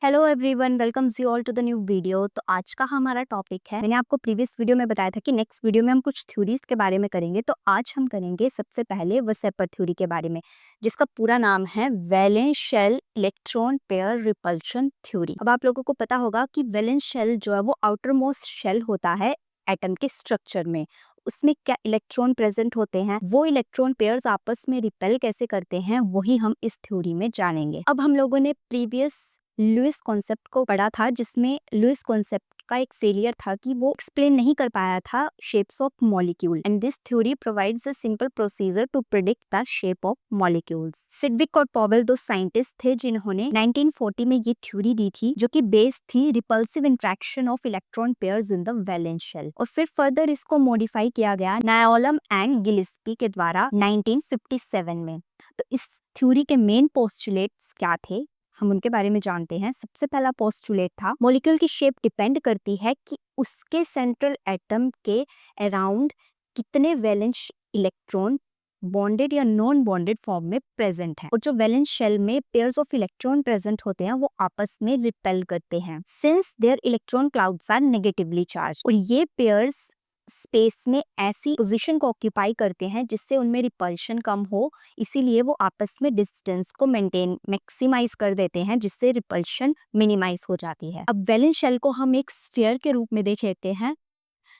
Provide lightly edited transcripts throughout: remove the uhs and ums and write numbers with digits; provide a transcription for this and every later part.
Hello everyone, welcomes you all to the new video. तो आज का हमारा टॉपिक है, मैंने आपको प्रीवियस वीडियो में बताया था कि नेक्स्ट वीडियो में हम कुछ थ्योरीज के बारे में करेंगे। तो आज हम करेंगे सबसे पहले वेसेपर थ्योरी के बारे में, जिसका पूरा नाम है valence shell electron pair repulsion theory. अब आप लोगों को पता होगा कि वैलेंस शेल जो है वो आउटर मोस्ट शेल होता है एटम के स्ट्रक्चर में। उसमें क्या इलेक्ट्रॉन प्रेजेंट होते हैं, वो इलेक्ट्रॉन पेयर्स आपस में रिपेल कैसे करते हैं, वही हम इस थ्योरी में जानेंगे। अब हम लोगों ने प्रीवियस लुईस कॉन्सेप्ट को पढ़ा था, जिसमें लुईस कॉन्सेप्ट का एक फेलियर था कि वो एक्सप्लेन नहीं कर पाया था shapes of molecule, and this theory provides a simple procedure to predict the shape of molecules. Sidgwick और पॉवेल दो साइंटिस्ट थे जिन्होंने 1940 में ये थ्योरी दी थी, जो कि बेस्ड थी repulsive interaction of electron pairs in the valence shell. और फिर फर्दर इसको मॉडिफाई किया गया नायोलम एंड गिलिस्पी के द्वारा 1957 में। तो इस थ्योरी के मेन पोस्टुलेट्स क्या थे, हम उनके बारे में जानते हैं। सबसे पहला पोस्टुलेट था, मॉलिक्यूल की शेप डिपेंड करती है कि उसके सेंट्रल एटम के अराउंड कितने वैलेंस इलेक्ट्रॉन बॉन्डेड या नॉन बॉन्डेड फॉर्म में प्रेजेंट है। और जो वैलेंस शेल में पेयर्स ऑफ इलेक्ट्रॉन प्रेजेंट होते हैं वो आपस में रिपेल करते हैं, since their electron clouds are negatively charge. और ये पेयर्स स्पेस में ऐसी पोजीशन को ऑक्यूपाई करते हैं जिससे उनमें रिपल्शन कम हो, इसीलिए वो आपस में डिस्टेंस को मेंटेन मैक्सिमाइज कर देते हैं, जिससे रिपल्शन मिनिमाइज हो जाती है। अब वैलेंस शेल को हम एक स्फीयर के रूप में देख लेते हैं,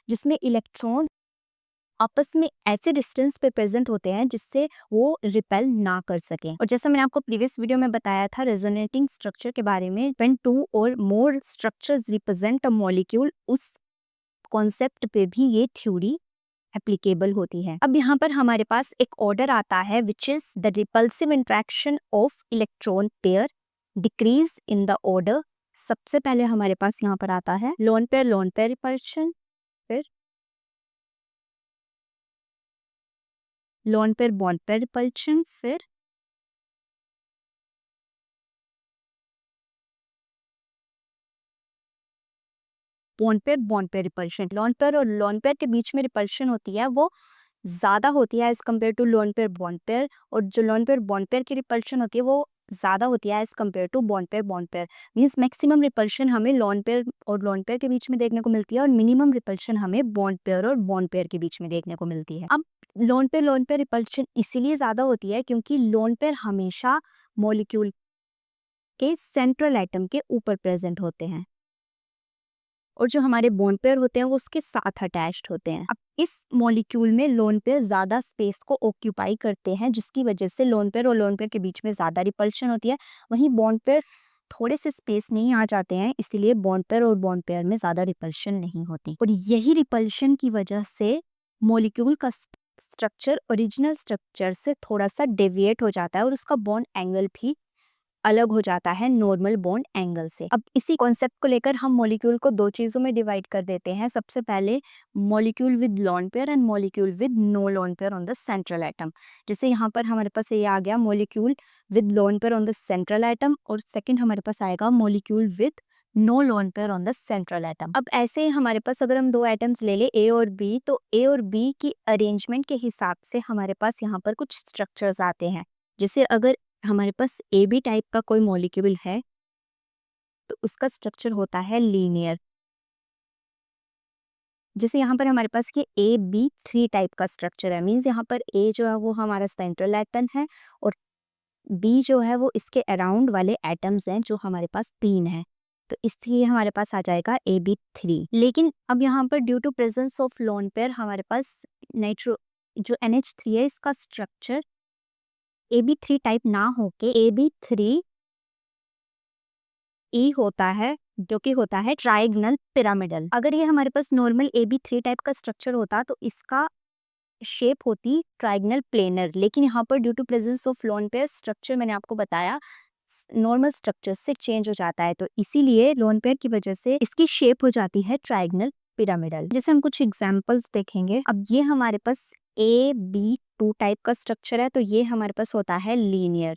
जिसमें इलेक्ट्रॉन आपस में ऐसे डिस्टेंस पे प्रेजेंट होते हैं जिससे वो रिपेल ना कर सकें। और जैसा मैंने आपको प्रीवियस वीडियो में बताया था रेजोनेटिंग स्ट्रक्चर के बारे में, व्हेन टू और मोर स्ट्रक्चर्स रिप्रेजेंट अ मॉलिक्यूल, उस कॉन्सेप्ट पे भी ये थ्योरी एप्लीकेबल होती है। अब यहाँ पर हमारे पास एक ऑर्डर आता है which is the repulsive interaction of electron pair decrease in the order. सबसे पहले हमारे पास यहाँ पर आता है लोन पेयर रिपल्शन, फिर lone pair bond pair repulsion, फिर bond pair repulsion. Lone pair और लोन पेयर के बीच में रिपल्शन होती है वो ज्यादा होती है as compare to lone pair bond pair, और जो लोन पेयर बॉन्ड पेयर की रिपल्शन होती है वो ज्यादा होती है as compare to bond pair. Means maximum repulsion हमें लोन पेयर और लोन पेयर के बीच में देखने को मिलती है, और मिनिमम रिपल्शन हमें बॉन्ड पेयर और बॉन्ड पेयर के बीच में देखने को मिलती है। अब लोन पेयर रिपल्शन इसीलिए ज्यादा होती है क्योंकि लोन पेयर हमेशा मॉलिक्यूल के सेंट्रल एटम के ऊपर प्रेजेंट होते हैं, और जो हमारे बॉन्ड पेयर होते हैं वो उसके साथ अटैच्ड होते हैं। अब इस मॉलिक्यूल में लोन पेयर ज्यादा स्पेस को ऑक्यूपाई करते हैं, जिसकी वजह से लोन पेयर और लोन पेयर के बीच में ज्यादा रिपल्शन होती है। वहीं बॉन्ड पेयर थोड़े से स्पेस नहीं आ जाते हैं, इसलिए बॉन्ड पेयर और बॉन्ड पेयर में ज्यादा रिपल्शन नहीं होती। और यही रिपल्शन की वजह से मॉलिक्यूल का स्ट्रक्चर ओरिजिनल स्ट्रक्चर से थोड़ा सा डेविएट हो जाता है, और उसका बॉन्ड एंगल भी अलग हो जाता है नॉर्मल बॉन्ड एंगल से। अब इसी कॉन्सेप्ट को लेकर हम मॉलिक्यूल को दो चीजों में डिवाइड कर देते हैं। सबसे पहले molecule with lone pair and molecule with no lone pair on the central atom. जैसे यहाँ पर हमारे पास ये आ गया molecule with lone pair on the central atom, और सेकंड हमारे पास आएगा molecule with no lone pair on the central atom. अब ऐसे ही हमारे पास अगर हम दो एटम्स ले ले ए और बी, तो ए और बी की अरेंजमेंट के हिसाब से हमारे पास यहाँ पर कुछ स्ट्रक्चर्स आते हैं। जैसे अगर हमारे पास ए बी टाइप का कोई मॉलिक्यूल है तो उसका स्ट्रक्चर होता है लीनियर। जैसे यहाँ पर हमारे पास ये ए बी थ्री टाइप का स्ट्रक्चर है, मीन्स यहाँ पर ए जो है वो हमारा सेंट्रल एटम है, और बी जो है वो इसके अराउंड वाले एटम्स हैं जो हमारे पास तीन है, तो इसलिए हमारे पास आ जाएगा ए बी थ्री। लेकिन अब यहाँ पर due to presence of lone pair हमारे पास नाइट्रो जो NH3 है, इसका structure A B three type ना होके ए बी थ्री ई होता है, जो कि होता है ट्राइगनल पिरामिडल। अगर ये हमारे पास normal A B three type का स्ट्रक्चर होता तो इसका शेप होती ट्राइगनल प्लेनर, लेकिन यहाँ पर due to presence of lone pair structure मैंने आपको बताया नॉर्मल स्ट्रक्चर से चेंज हो जाता है, तो इसीलिए लोन पेयर की वजह से इसकी शेप हो जाती है ट्राइगनल पिरामिडल। जैसे हम कुछ एग्जाम्पल्स देखेंगे। अब ये हमारे पास ए बी टू टाइप का स्ट्रक्चर है, तो ये हमारे पास होता है लीनियर,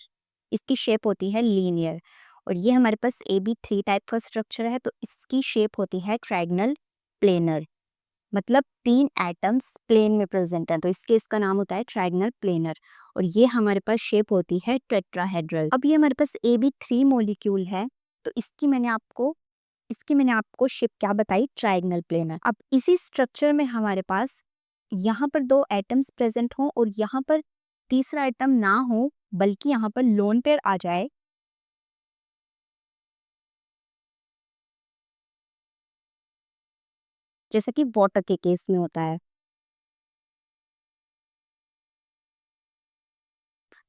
इसकी शेप होती है लीनियर। और ये हमारे पास ए बी थ्री टाइप का स्ट्रक्चर है, तो इसकी शेप होती है ट्राइगनल प्लेनर, मतलब तीन एटम्स प्लेन में प्रेजेंट हैं, तो इस केस का नाम होता है ट्राइगनल प्लेनर। और ये हमारे पास शेप होती है टेट्राहेड्रल। अब ये हमारे पास ए बी थ्री मॉलिक्यूल है, तो इसकी मैंने आपको शेप क्या बताई, ट्रायंगल प्लेनर। अब इसी स्ट्रक्चर में हमारे पास यहाँ पर 2 एटम्स प्रेजेंट हों और यहाँ पर तीसरा एटम ना हो, बल्कि यहाँ पर लोन पेयर आ जाए, जैसा कि वाटर के केस में होता है।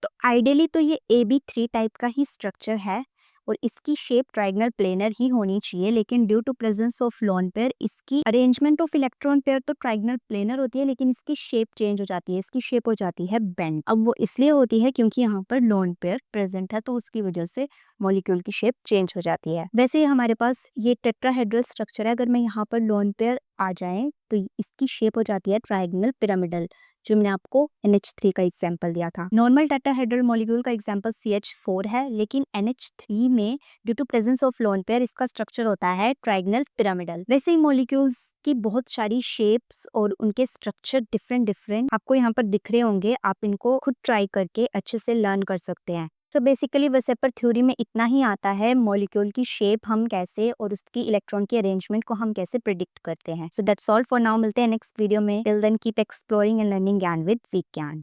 तो आइडियली तो ये AB3 टाइप का ही स्ट्रक्चर है और इसकी शेप ट्रायंगल प्लेनर ही होनी चाहिए, लेकिन due to presence of lone pair इसकी अरेंजमेंट ऑफ इलेक्ट्रॉन पेयर तो ट्रायंगल प्लेनर होती है, लेकिन इसकी शेप चेंज हो जाती है, इसकी शेप हो जाती है बेंड। अब वो इसलिए होती है क्योंकि यहाँ पर लोन पेयर प्रेजेंट है, तो उसकी वजह से मॉलिक्यूल की शेप चेंज हो जाती है। वैसे ही हमारे पास ये टेट्राहेड्रल स्ट्रक्चर है, अगर मैं यहाँ पर लोन पेयर आ जाए तो इसकी शेप हो जाती है ट्रायंगल पिरामिडल, जो मैंने आपको NH3 का एग्जाम्पल दिया था। नॉर्मल टेट्राहेड्रल मॉलिक्यूल का एग्जाम्पल CH4 है, लेकिन NH3 में due to presence of lone pair इसका स्ट्रक्चर होता है ट्रायंगल पिरामिडल। वैसे ही मॉलिक्यूल्स की बहुत सारी शेप्स और उनके स्ट्रक्चर डिफरेंट डिफरेंट आपको यहाँ पर दिख रहे होंगे, आप इनको खुद ट्राई करके अच्छे से लर्न कर सकते हैं। तो बेसिकली वेसेपर थ्योरी में इतना ही आता है, मॉलिक्यूल की शेप हम कैसे और उसकी इलेक्ट्रॉन की अरेंजमेंट को हम कैसे प्रिडिक्ट करते हैं। So that's all for now, मिलते हैं नेक्स्ट वीडियो में। Till then keep exploring and learning Gyan with विज्ञान।